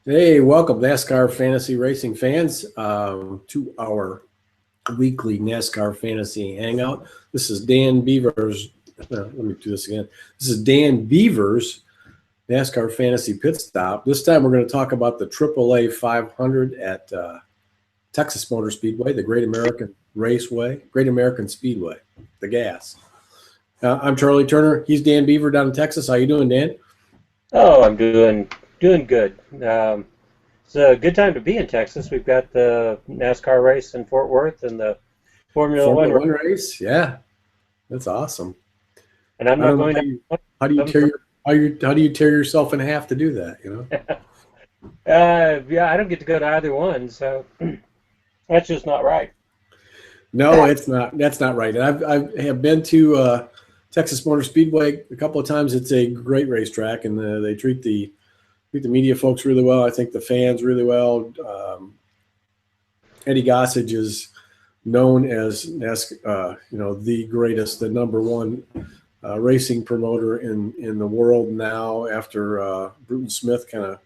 Hey, welcome, NASCAR fantasy racing fans, to our weekly NASCAR fantasy hangout. This is Dan Beaver's. Let me do this again. This is Dan Beaver's NASCAR fantasy pit stop. This time we're going to talk about the AAA 500 at Texas Motor Speedway, the Great American Raceway, Great American Speedway, the gas. I'm Charlie Turner. He's Dan Beaver down in Texas. How you doing, Dan? Oh, I'm doing good. It's a good time to be in Texas. We've got the NASCAR race in Fort Worth and the Formula One Formula race, One race? Yeah, that's awesome. and I'm I not don't know going to. how do you tear your how do you tear yourself in half to do that? Yeah, I don't get to go to either one, so that's just not right. No, it's not. That's not right. And I have been to Texas Motor Speedway a couple of times. It's a great racetrack, and they treat the media folks really well. I think the fans really well. Eddie Gossage is known as the greatest, the number one racing promoter in the world now. After Bruton Smith kind of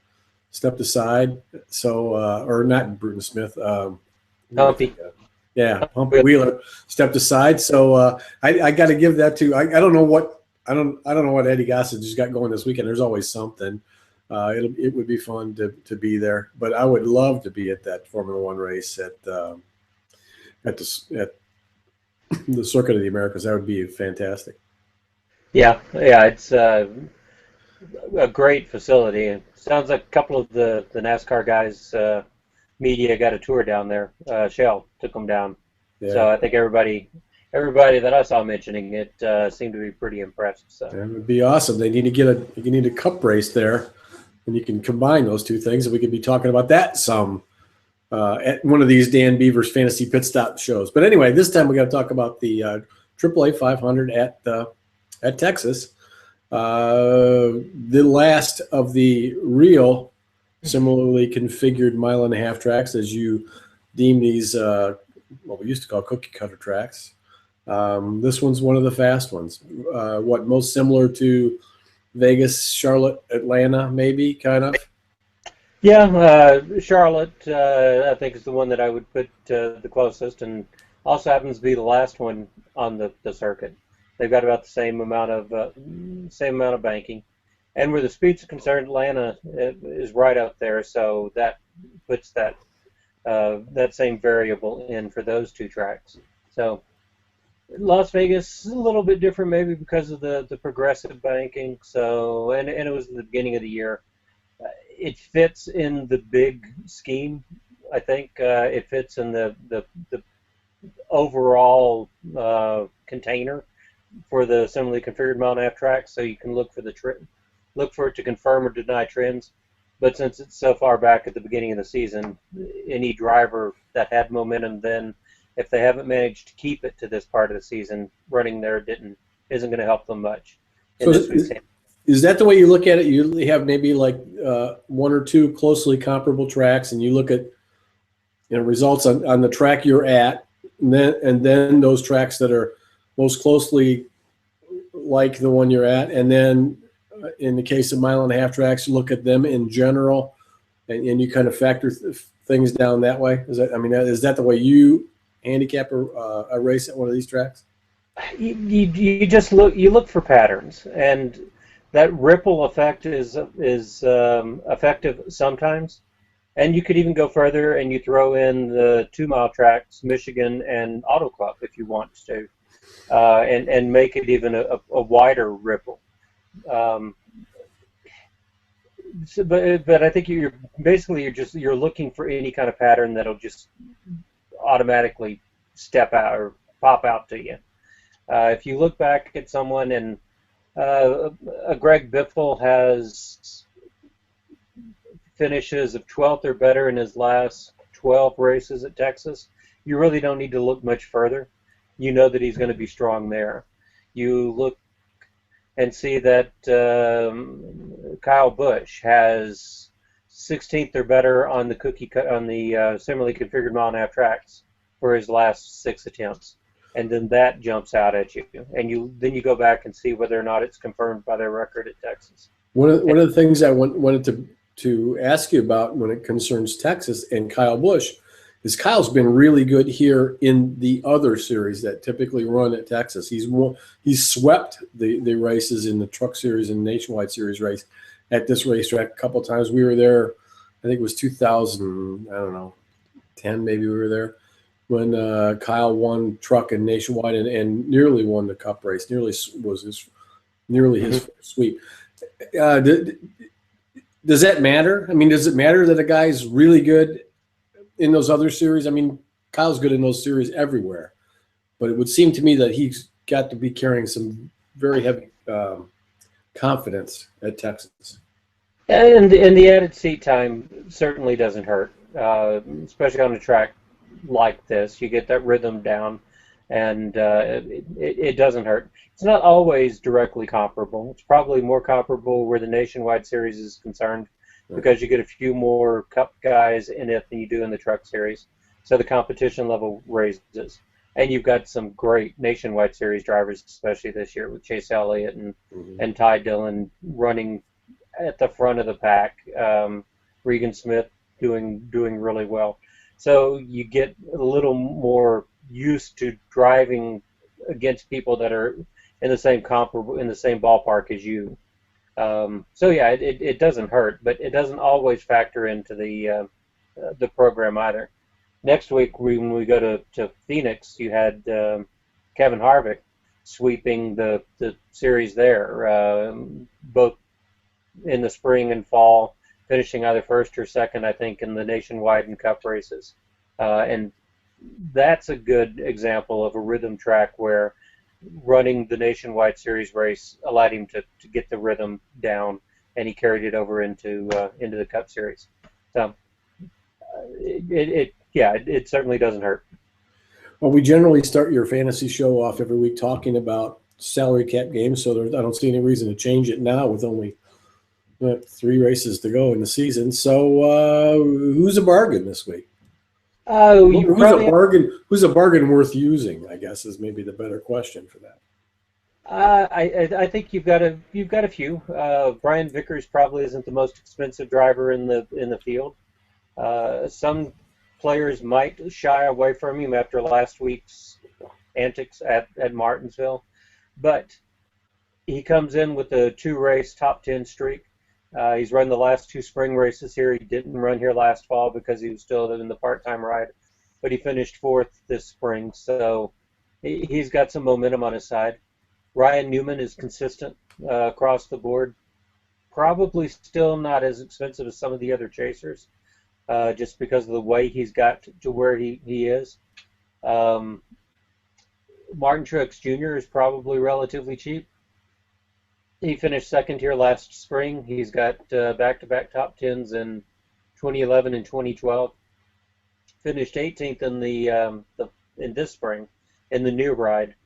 stepped aside, so or not Bruton Smith. Who am I Humpy. thinking of? Yeah, Humpy Wheeler stepped aside. So I got to give that to. I don't know what I don't know what Eddie Gossage has got going this weekend. There's always something. It would be fun to be there, but I would love to be at that Formula One race at the Circuit of the Americas. That would be fantastic. Yeah, it's a great facility. And sounds like a couple of the NASCAR guys, media got a tour down there. Shell took them down, Yeah, so I think everybody that I saw mentioning it seemed to be pretty impressed. So. it would be awesome. They need to get a you need a cup race there, and you can combine those two things, and we could be talking about that some at one of these Dan Beaver's fantasy pit stop shows. But anyway, this time we got to talk about the AAA 500 at Texas. The last of the real similarly configured mile and a half tracks, as you deem these, what we used to call cookie cutter tracks. This one's one of the fast ones. What most similar to Vegas, Charlotte, Atlanta, maybe kind of. Yeah, Charlotte, I think is the one that I would put the closest, and also happens to be the last one on the circuit. They've got about the same amount of banking, and where the speeds are concerned, Atlanta is right up there, so that puts that same variable in for those two tracks. So Las Vegas is a little bit different, maybe because of the progressive banking. So and it was the beginning of the year. It fits in the big scheme. I think it fits in the overall container for the similarly configured mile and a half track. So you can look for it to confirm or deny trends. But since it's so far back at the beginning of the season, any driver that had momentum then, if they haven't managed to keep it to this part of the season, running there isn't going to help them much in So this week's. is that the way you look at it? You have maybe like one or two closely comparable tracks, and you look at results on the track you're at, and then those tracks that are most closely like the one you're at, and then in the case of mile and a half tracks, you look at them in general, and you kind of factor things down that way. Is that the way you handicap a race at one of these tracks? You just look for patterns, and that ripple effect is effective sometimes. And you could even go further and you throw in the 2 mile tracks, Michigan and Auto Club, if you want to, and make it even a wider ripple. Um, but I think you're looking for any kind of pattern that'll just automatically step out or pop out to you. If you look back at someone and Greg Biffle has finishes of 12th or better in his last 12 races at Texas, you really don't need to look much further. You know that he's going to be strong there. You look and see that Kyle Busch has 16th or better on the similarly configured mile and a half tracks for his last 6 attempts, and then that jumps out at you, and then you go back and see whether or not it's confirmed by their record at Texas. One of the things I wanted to to ask you about when it concerns Texas and Kyle Busch is Kyle's been really good here in the other series that typically run at Texas. He's swept the races in the Truck Series and Nationwide Series race at this racetrack a couple of times. We were there, I think it was 2000, I don't know, 10 maybe we were there when Kyle won Truck and Nationwide and nearly won the Cup race. Nearly was his sweep. Does that matter? I mean, does it matter that a guy's really good in those other series? I mean, Kyle's good in those series everywhere, but it would seem to me that he's got to be carrying some very heavy confidence at Texas. And the added seat time certainly doesn't hurt, especially on a track like this. You get that rhythm down, and it doesn't hurt. It's not always directly comparable. It's probably more comparable where the Nationwide Series is concerned, because you get a few more Cup guys in it than you do in the Truck Series. So the competition level raises. And you've got some great Nationwide Series drivers, especially this year with Chase Elliott and Ty Dillon running at the front of the pack. Regan Smith doing really well. So you get a little more used to driving against people that are in the same ballpark as you. So yeah, it doesn't hurt, but it doesn't always factor into the program either. Next week, when we go to Phoenix, you had Kevin Harvick sweeping the series there, both in the spring and fall, finishing either first or second, I think, in the Nationwide and Cup races. And that's a good example of a rhythm track where running the Nationwide Series race allowed him to get the rhythm down, and he carried it over into the Cup Series. So it certainly doesn't hurt. Well, we generally start your fantasy show off every week talking about salary cap games, so I don't see any reason to change it now with only 3 races to go in the season. So who's a bargain this week? Who's a bargain worth using, I guess, is maybe the better question for that. I think you've got a few. Brian Vickers probably isn't the most expensive driver in the field. Some players might shy away from him after last week's antics at Martinsville, but he comes in with a 2-race top 10 streak. He's run the last 2 spring races here. He didn't run here last fall because he was still in the part-time ride, but he finished 4th this spring, so he's got some momentum on his side. Ryan Newman is consistent across the board. Probably still not as expensive as some of the other chasers, just because of the way he's got to where he is. Martin Truex Jr. is probably relatively cheap. He finished 2nd here last spring. He's got back-to-back top 10s in 2011 and 2012. Finished 18th in this spring in the new ride,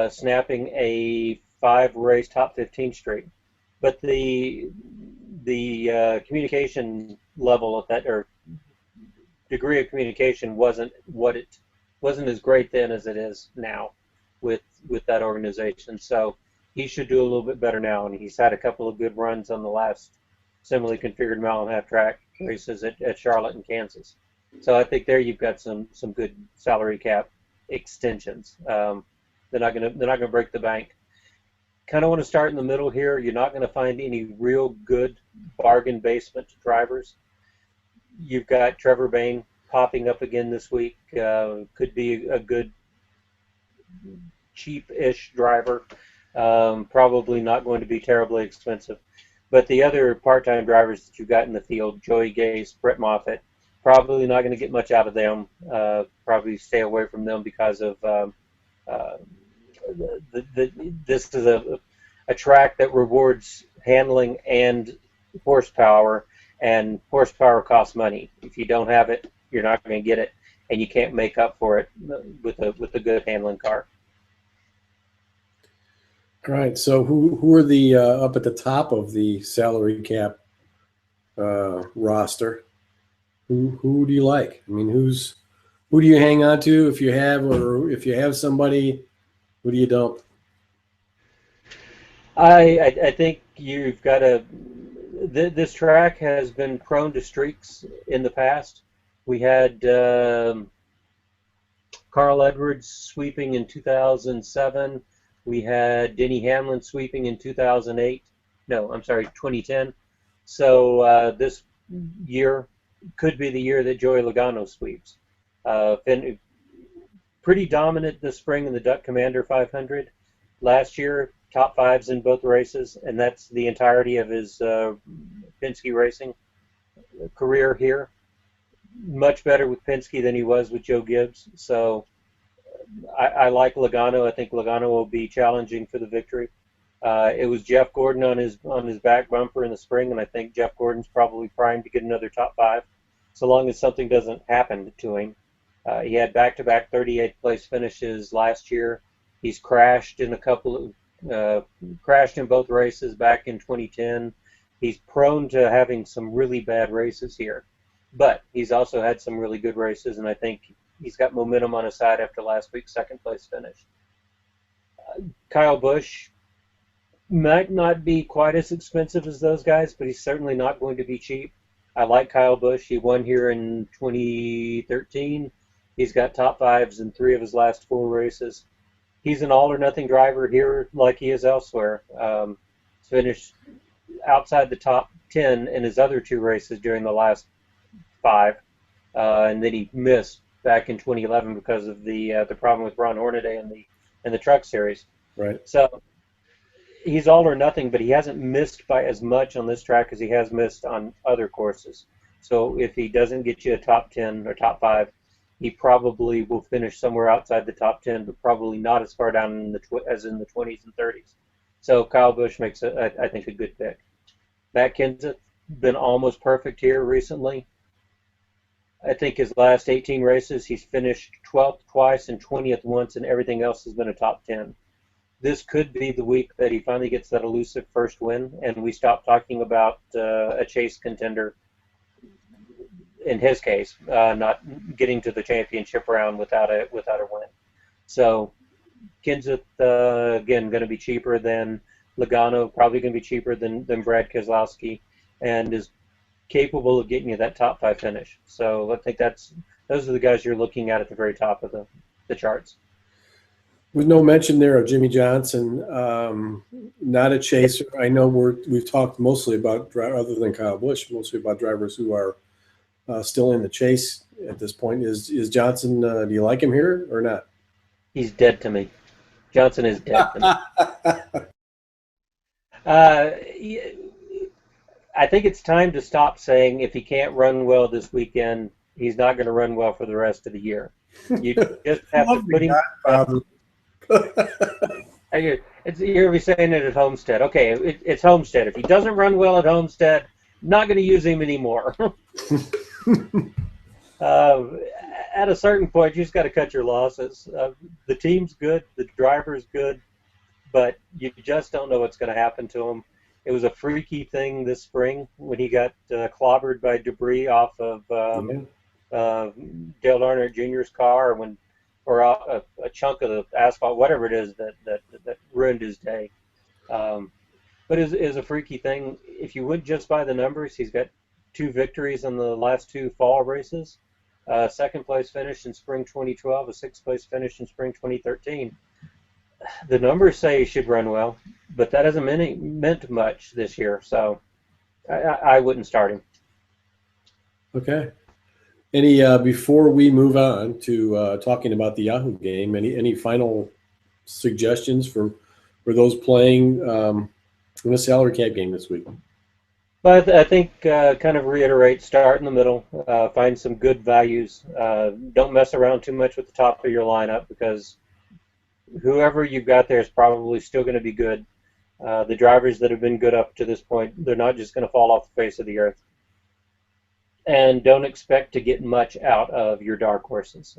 snapping a 5-race top 15 streak. But the communication level of that, or degree of communication, wasn't as great then as it is now with that organization. So he should do a little bit better now, and he's had a couple of good runs on the last similarly configured mile-and-a-half track races at Charlotte and Kansas. So I think there you've got some good salary cap extensions. They're not gonna break the bank. Kind of want to start in the middle here. You're not going to find any real good bargain basement drivers. You've got Trevor Bayne popping up again this week. Could be a good cheap-ish driver. Probably not going to be terribly expensive. But the other part-time drivers that you've got in the field, Joey Gase, Brett Moffitt, probably not going to get much out of them. Probably stay away from them because of this is a track that rewards handling and horsepower costs money. If you don't have it, you're not going to get it, and you can't make up for it with a good handling car. All right. So who are the up at the top of the salary cap roster? Who do you like? I mean, who do you hang on to if you have somebody? Who do you don't? I think you've got to This track has been prone to streaks in the past. We had Carl Edwards sweeping in 2007. We had Denny Hamlin sweeping in 2008. No, I'm sorry, 2010. So this year could be the year that Joey Logano sweeps. Been pretty dominant this spring in the Duck Commander 500. Last year, top fives in both races, and that's the entirety of his Penske Racing career here. Much better with Penske than he was with Joe Gibbs. So I like Logano. I think Logano will be challenging for the victory. It was Jeff Gordon on his back bumper in the spring, and I think Jeff Gordon's probably primed to get another top five, so long as something doesn't happen to him. He had back-to-back 38th place finishes last year. He's crashed in crashed in both races back in 2010. He's prone to having some really bad races here, but he's also had some really good races, and I think he's got momentum on his side after last week's second place finish. Kyle Busch might not be quite as expensive as those guys, but he's certainly not going to be cheap. I like Kyle Busch. He won here in 2013. He's got top fives in 3 of his last 4 races. He's an all-or-nothing driver here like he is elsewhere. Finished outside the top 10 in his other 2 races during the last 5, and then he missed back in 2011 because of the problem with Ron Hornaday in the Truck Series. Right. So he's all or nothing, but he hasn't missed by as much on this track as he has missed on other courses. So if he doesn't get you a top 10 or top 5, he probably will finish somewhere outside the top 10, but probably not as far down as in the 20s and 30s. So Kyle Busch makes, I think, a good pick. Matt Kenseth, been almost perfect here recently. I think his last 18 races, he's finished 12th twice and 20th once, and everything else has been a top 10. This could be the week that he finally gets that elusive first win, and we stop talking about a chase contender, in his case, not getting to the championship round without a win. So Kenseth, again, going to be cheaper than Logano, probably going to be cheaper than Brad Keselowski, and is capable of getting you that top 5 finish. So I think those are the guys you're looking at the very top of the charts. With no mention there of Jimmy Johnson, not a chaser. I know we've talked mostly about, other than Kyle Busch, mostly about drivers who are still in the chase at this point. Is Johnson, do you like him here or not? He's dead to me. Johnson is dead to me. I think it's time to stop saying if he can't run well this weekend, he's not going to run well for the rest of the year. You just have to put him. You're going to be saying it at Homestead. Okay, it's Homestead. If he doesn't run well at Homestead, not going to use him anymore. At a certain point, you just got to cut your losses. The team's good, the driver's good, but you just don't know what's going to happen to him. It was a freaky thing this spring when he got clobbered by debris off of Dale Earnhardt Jr.'s car, or a chunk of the asphalt, whatever it is that ruined his day. But it is a freaky thing. If you went just by the numbers, he's got 2 victories in the last 2 fall races, second place finish in spring 2012, a 6th place finish in spring 2013. The numbers say he should run well, but that hasn't meant much this year, so I wouldn't start him. Okay. Any before we move on to talking about the Yahoo game, any final suggestions for those playing in the salary cap game this week? But I think kind of reiterate, start in the middle, find some good values. Don't mess around too much with the top of your lineup, because whoever you've got there is probably still going to be good. The drivers that have been good up to this point, they're not just going to fall off the face of the earth. And don't expect to get much out of your dark horses.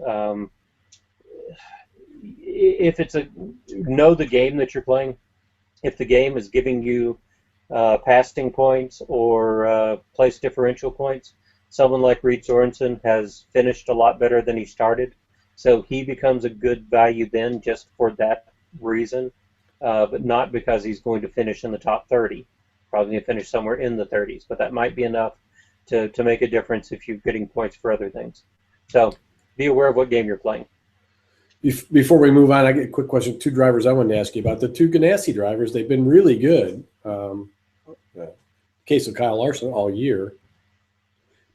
If it's know the game that you're playing. If the game is giving you passing points or place differential points, someone like Reed Sorensen has finished a lot better than he started. So he becomes a good value then just for that reason, but not because he's going to finish in the top 30. probably going to finish somewhere in the 30s, but that might be enough to make a difference if you're getting points for other things. So be aware of what game you're playing. Before we move on, I get a quick question. Two drivers I wanted to ask you about. The two Ganassi drivers, they've been really good. Case of Kyle Larson all year.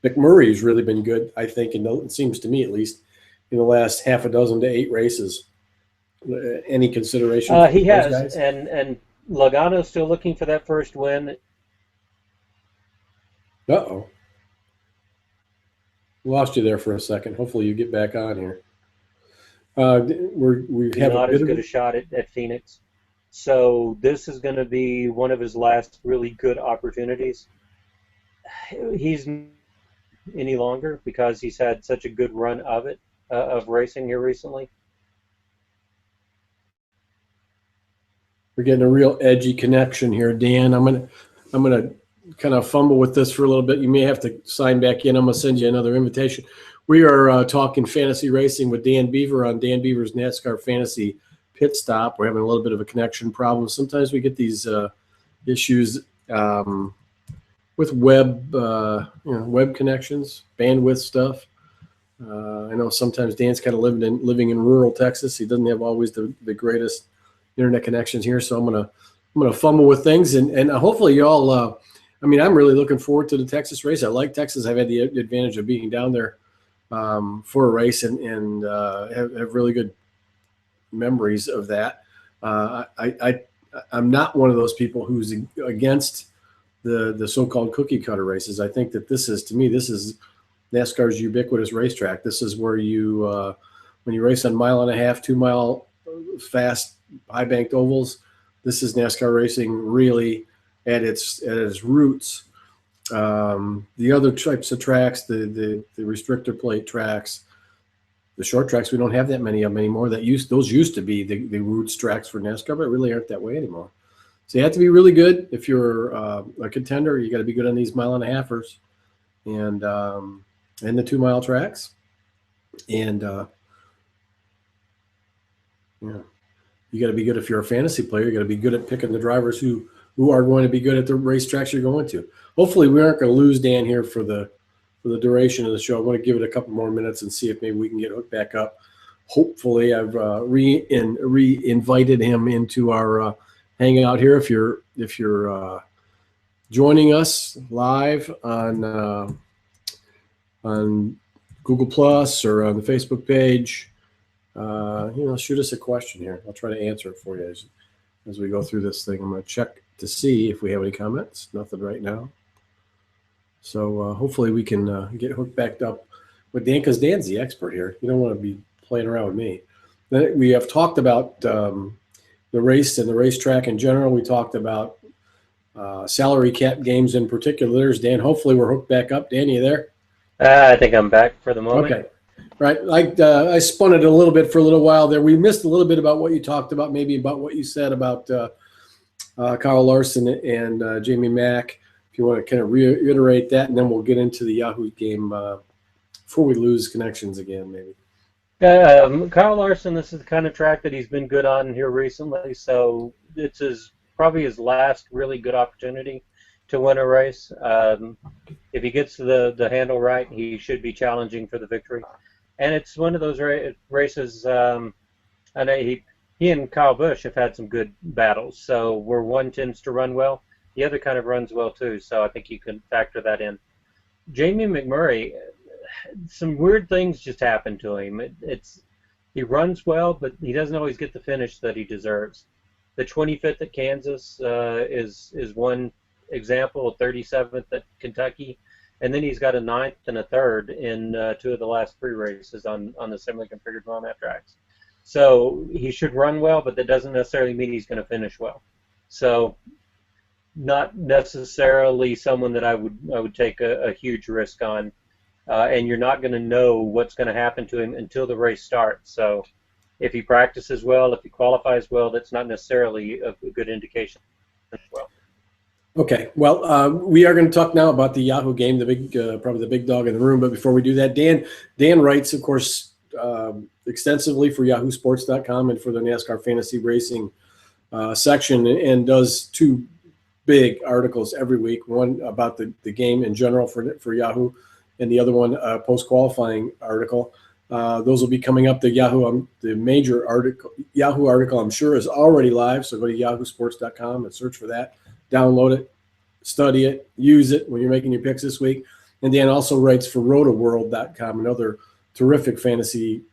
McMurray's really been good, I think, and it seems to me at least, in the last half a dozen to 8 races. Any consideration for he those has, guys? and Logano's still looking for that first win. Uh-oh. Lost you there for a second. Hopefully you get back on here. We have not a bit as good a shot at Phoenix. So this is going to be one of his last really good opportunities. He's not any longer because he's had such a good run of racing here recently. We're getting a real edgy connection here, Dan. I'm gonna kind of fumble with this for a little bit. You may have to sign back in. I'm gonna send you another invitation. We are talking fantasy racing with Dan Beaver on Dan Beaver's NASCAR Fantasy Pit Stop. We're having a little bit of a connection problem. Sometimes we get these issues with web connections, bandwidth stuff. I know sometimes Dan's kind of living in rural Texas. He doesn't have always the greatest internet connections here, so I'm gonna fumble with things, and hopefully y'all. I'm really looking forward to the Texas race. I like Texas. I've had the advantage of being down there for a race and have really good memories of that. I'm not one of those people who's against the so-called cookie cutter races. I think that this is NASCAR's ubiquitous racetrack. This is where you when you race on 1.5 mile, 2 mile fast high banked ovals, this is NASCAR racing really at its roots. The other types of tracks, the restrictor plate tracks, the short tracks, we don't have that many of them anymore. Those used to be the roots tracks for NASCAR, but really aren't that way anymore. So you have to be really good if you're a contender. You got to be good on these 1.5-milers and the 2 mile tracks, and you got to be good if you're a fantasy player. You got to be good at picking the drivers who are going to be good at the racetracks you're going to. Hopefully, we aren't going to lose Dan here for the duration of the show. I want to give it a couple more minutes and see if maybe we can get hooked back up. Hopefully, I've re-invited him into our hangout here. If you're joining us live on Google Plus or on the Facebook page, shoot us a question here. I'll try to answer it for you as we go through this thing. I'm going to check to see if we have any comments. Nothing right now. So hopefully we can get hooked back up with Dan, because Dan's the expert here. You don't want to be playing around with me. Then we have talked about the race and the racetrack in general. We talked about salary cap games in particular. There's Dan. Hopefully we're hooked back up. Dan, you there? I think I'm back for the moment. Okay. Right. I spun it a little bit for a little while there. We missed a little bit about what you talked about, maybe about what you said about Kyle Larson and Jamie Mack. If you want to kind of reiterate that, and then we'll get into the Yahoo game before we lose connections again, maybe. Kyle Larson, this is the kind of track that he's been good on here recently, so it's probably his last really good opportunity to win a race. If he gets the handle right, he should be challenging for the victory. And it's one of those races, I know he and Kyle Busch have had some good battles, so where one tends to run well, the other kind of runs well too, so I think you can factor that in. Jamie McMurray, some weird things just happen to him. He runs well, but he doesn't always get the finish that he deserves. The 25th at Kansas is one example, 37th at Kentucky, and then he's got a 9th and a 3rd in 2 of the last 3 races on the similarly configured Moab tracks. So he should run well, but that doesn't necessarily mean he's going to finish well. So not necessarily someone that I would take a huge risk on, and you're not going to know what's going to happen to him until the race starts. So if he practices well, if he qualifies well, that's not necessarily a good indication as well. Okay, well, we are going to talk now about the Yahoo game, probably the big dog in the room. But before we do that, Dan writes, of course, extensively for YahooSports.com and for the NASCAR Fantasy Racing section, and does 2 big articles every week. One about the game in general for Yahoo, and the other one post-qualifying article. Those will be coming up. The major article, Yahoo article, I'm sure is already live. So go to yahoosports.com and search for that. Download it, study it, use it when you're making your picks this week. And Dan also writes for rotoworld.com, another terrific fantasy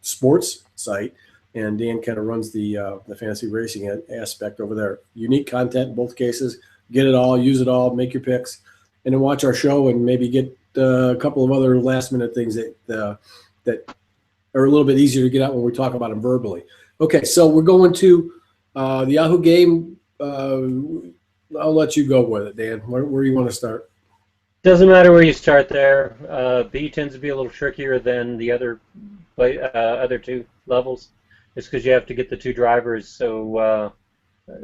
sports site. And Dan kind of runs the fantasy racing aspect over there. Unique content in both cases. Get it all, use it all, make your picks, and then watch our show and maybe get a couple of other last-minute things that are a little bit easier to get out when we talk about them verbally. Okay, so we're going to the Yahoo game. I'll let you go with it, Dan. Where do you want to start? Doesn't matter where you start there. B tends to be a little trickier than the other two levels. It's because you have to get the two drivers. So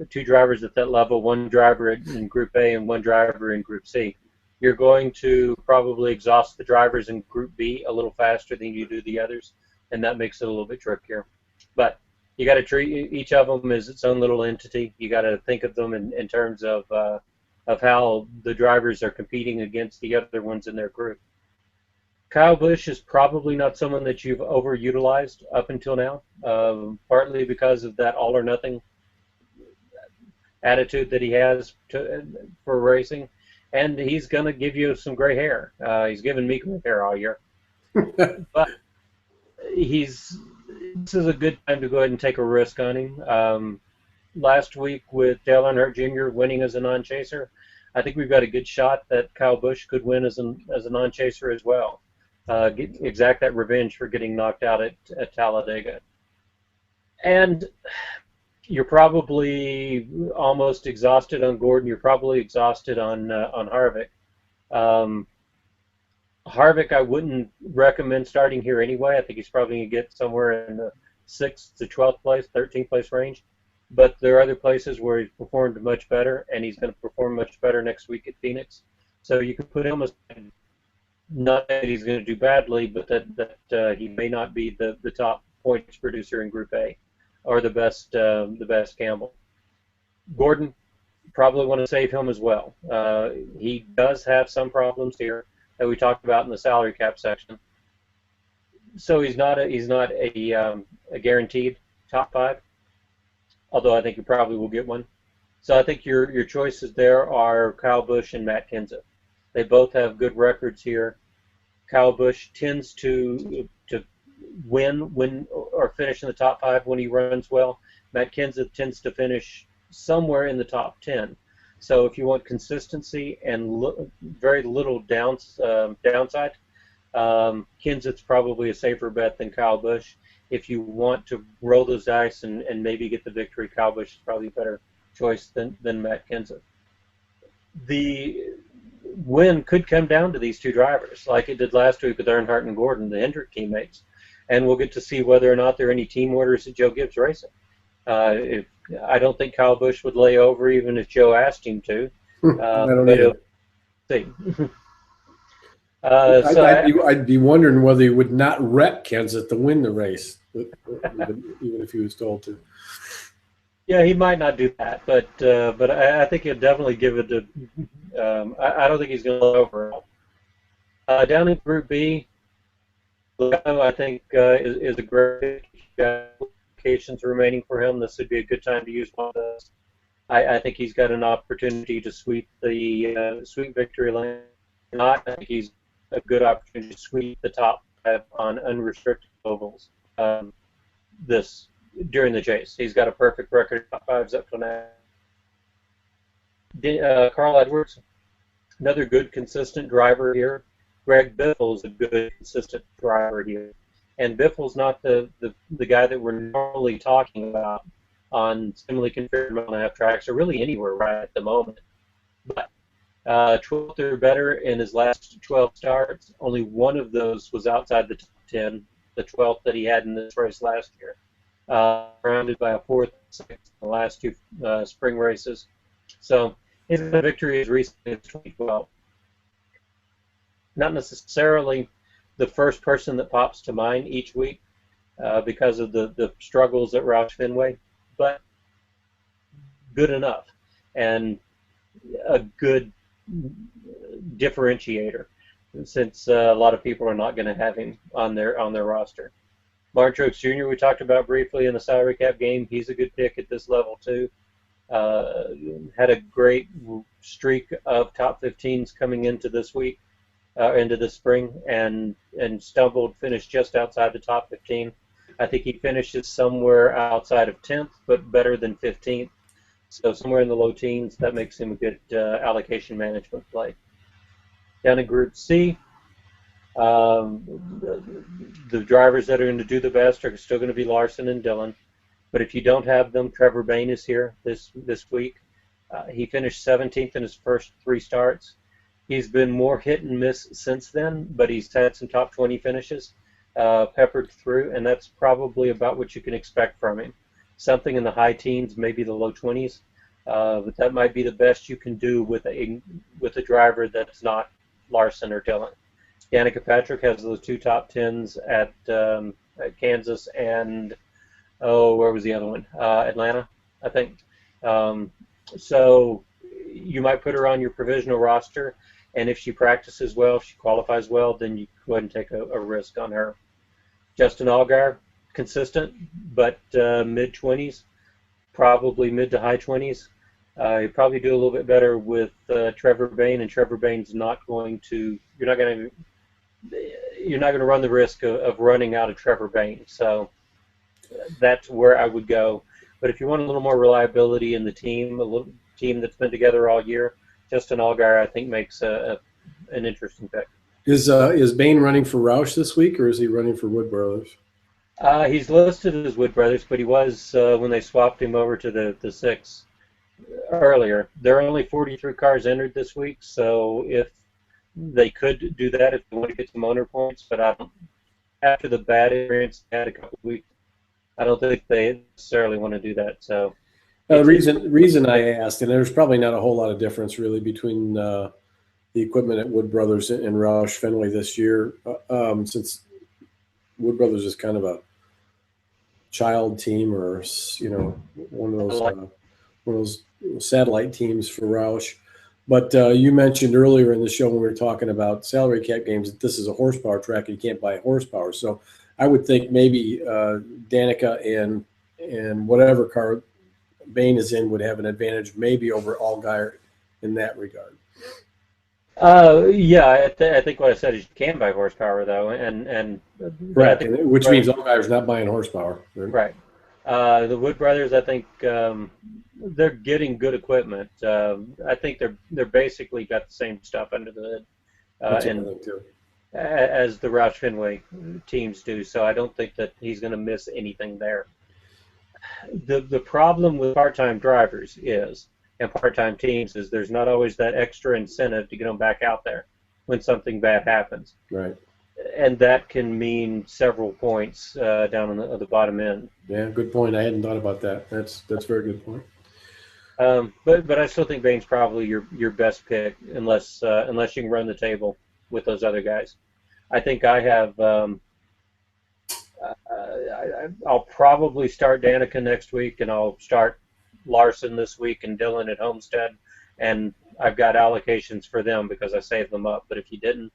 two drivers at that level, one driver in Group A and one driver in Group C. You're going to probably exhaust the drivers in Group B a little faster than you do the others, and that makes it a little bit trickier. But you got to treat each of them as its own little entity. You got to think of them in terms of how the drivers are competing against the other ones in their group. Kyle Busch is probably not someone that you've overutilized up until now, partly because of that all or nothing attitude that he has for racing, and he's going to give you some gray hair. He's given me gray hair all year, but this is a good time to go ahead and take a risk on him. Last week with Dale Earnhardt Jr. winning as a non-chaser, I think we've got a good shot that Kyle Busch could win as a non-chaser as well. Exact that revenge for getting knocked out at Talladega. And you're probably almost exhausted on Gordon. You're probably exhausted on Harvick. Harvick, I wouldn't recommend starting here anyway. I think he's probably going to get somewhere in the 6th to 12th place, 13th place range. But there are other places where he's performed much better, and he's going to perform much better next week at Phoenix. So you can put him as, not that he's going to do badly, but that he may not be the top points producer in Group A or the best Campbell. Gordon, probably want to save him as well. He does have some problems here that we talked about in the salary cap section. So he's not a guaranteed top 5, although I think he probably will get one. So I think your choices there are Kyle Busch and Matt Kenseth. They both have good records here. Kyle Busch tends to win or finish in the top 5 when he runs well. Matt Kenseth tends to finish somewhere in the top 10. So if you want consistency and very little downside, Kenseth's probably a safer bet than Kyle Busch. If you want to roll those dice and maybe get the victory, Kyle Busch is probably a better choice than Matt Kenseth. The win could come down to these two drivers, like it did last week with Earnhardt and Gordon, the Hendrick teammates. And we'll get to see whether or not there are any team orders at Joe Gibbs Racing. I don't think Kyle Busch would lay over even if Joe asked him to. I don't either. See. I'd be wondering whether he would not rep Kenseth to win the race, even if he was told to. Yeah, he might not do that, but I think he'll definitely give it to. I don't think he's going to go over. Down in Group B, I think is a great applications remaining for him. This would be a good time to use one of those. I think he's got an opportunity to sweep the sweep victory lane. I think he's a good opportunity to sweep the top 5 on unrestricted ovals. During the chase, he's got a perfect record of top 5s up to now. Carl Edwards, another good consistent driver here. Greg Biffle's a good consistent driver here, and Biffle's not the guy that we're normally talking about on similarly configured mile-and-a-half tracks or really anywhere right at the moment. But 12th or better in his last 12 starts. Only one of those was outside the top 10, the 12th that he had in this race last year. Surrounded by a 4th and 6th in the last 2 spring races. So his victory is recently in 2012. Not necessarily the first person that pops to mind each week because of the struggles at Roush Fenway, but good enough. And a good differentiator, since a lot of people are not going to have him on their roster. Martin Truex Jr. we talked about briefly in the salary cap game. He's a good pick at this level too. Had a great streak of top 15s coming into this week, into the spring, and stumbled, finished just outside the top 15. I think he finishes somewhere outside of 10th, but better than 15th. So somewhere in the low teens, that makes him a good allocation management play. Down in Group C, the drivers that are going to do the best are still going to be Larson and Dillon. But if you don't have them, Trevor Bayne is here this week. He finished 17th in his first 3 starts. He's been more hit and miss since then, but he's had some top 20 finishes peppered through, and that's probably about what you can expect from him. Something in the high teens, maybe the low 20s, but that might be the best you can do with a driver that's not Larson or Dillon. Danica Patrick has those 2 top 10s at Kansas and, where was the other one? Atlanta, I think. So you might put her on your provisional roster, and if she practices well, if she qualifies well, then you go ahead and take a risk on her. Justin Allgaier, consistent, but mid-20s, probably mid to high 20s. You probably do a little bit better with Trevor Bayne, and Trevor Bayne's not going to. You're not going to run the risk of running out of Trevor Bayne. So that's where I would go. But if you want a little more reliability in the team, a little team that's been together all year, Justin Allgaier, I think, makes an interesting pick. Is Bayne running for Roush this week, or is he running for Wood Brothers? He's listed as Wood Brothers, but he was when they swapped him over to the 6 earlier. There are only 43 cars entered this week, so if they could do that if they want to get some owner points, but I don't. After the bad experience they had a couple of weeks, I don't think they necessarily want to do that. So the reason I asked, and there's probably not a whole lot of difference really between the equipment at Wood Brothers and Roush Fenway this year, since Wood Brothers is kind of a child team, or one of those satellite teams for Roush. But you mentioned earlier in the show when we were talking about salary cap games that this is a horsepower track and you can't buy horsepower. So I would think maybe Danica and whatever car Bayne is in would have an advantage maybe over Allgaier in that regard. Yeah, I think what I said is you can buy horsepower though, and correct, which means Allgaier's not buying horsepower. Right. The Wood Brothers, I think they're getting good equipment. I think they're basically got the same stuff under the hood as the Roush Fenway teams do. So I don't think that he's going to miss anything there. The problem with part-time drivers and part-time teams is there's not always that extra incentive to get them back out there when something bad happens. Right. And that can mean several points down on the bottom end. Yeah, good point. I hadn't thought about that. That's a very good point. But I still think Bayne's probably your best pick unless you can run the table with those other guys. I think I have. I'll probably start Danica next week, and I'll start Larson this week and Dillon at Homestead, and I've got allocations for them because I saved them up. But if you didn't,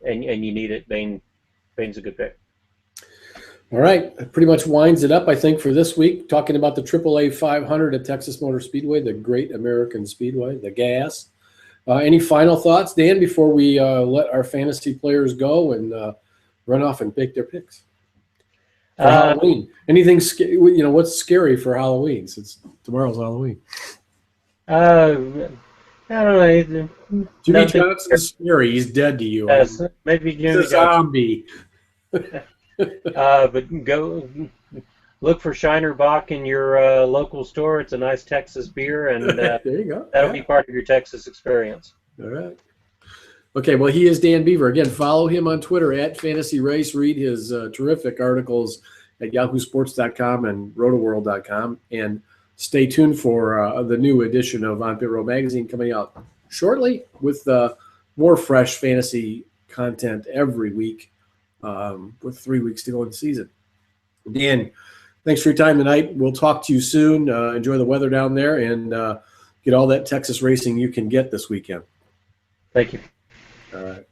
and you need it, Bayne's a good pick. All right, that pretty much winds it up, I think, for this week. Talking about the AAA 500 at Texas Motor Speedway, the Great American Speedway, the gas. Any final thoughts, Dan, before we let our fantasy players go and run off and pick their picks for Halloween? Anything? What's scary for Halloween since tomorrow's Halloween? I don't know. Jimmy Johnson's scary. He's dead to you. Yes, maybe Jimmy He's a zombie. But go look for Shiner Bock in your local store. It's a nice Texas beer, and there you go. That'll be part of your Texas experience. All right. Okay, well, he is Dan Beaver. Again, follow him on Twitter at Fantasy Race. Read his terrific articles at yahoosports.com and rotoworld.com. And stay tuned for the new edition of On Pit Road Magazine coming out shortly with more fresh fantasy content every week with 3 weeks to go in the season. Dan, thanks for your time tonight. We'll talk to you soon. Enjoy the weather down there, and get all that Texas racing you can get this weekend. Thank you. All right.